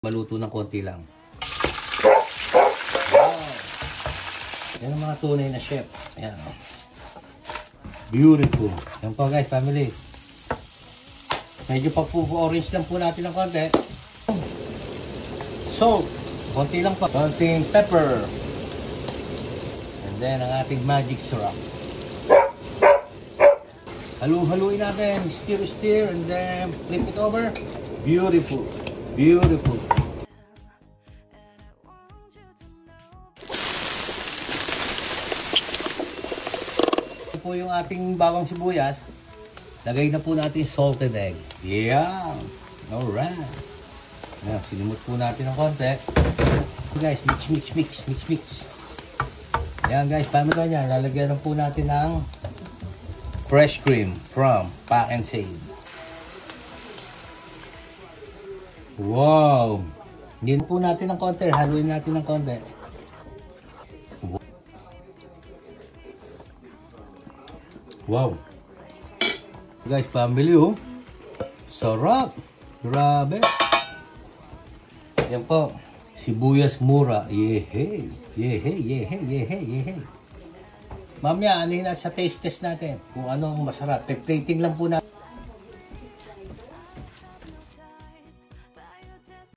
Maluto ng konti lang. Wow! Yan ang mga tunay na chef. Ayan. Beautiful. Yan po guys, family. Medyo pa-orange lang po natin ng konti. Salt. Konti lang po. Konting pepper. And then ang ating magic syrup. Halu-haluin natin. Stir, and then flip it over. Beautiful. Beautiful. Ito po yung ating bawang sibuyas. Lagay na po natin salted egg. Yeah. Alright. Ayan, sinimot po natin ng konti. Guys, mix. Ayan guys, paano ito niya? Lalagyan na po natin ng fresh cream from Pack and Save. Wow! Hindi po natin ng konti. Haluin natin ng konti. Wow! Guys, family oh. Sarap! Grabe! Yan po. Sibuyas mura. Yehey! Yehey! Mamaya, ano yun sa taste test natin? Kung ano ang masarap. Plating lang po natin.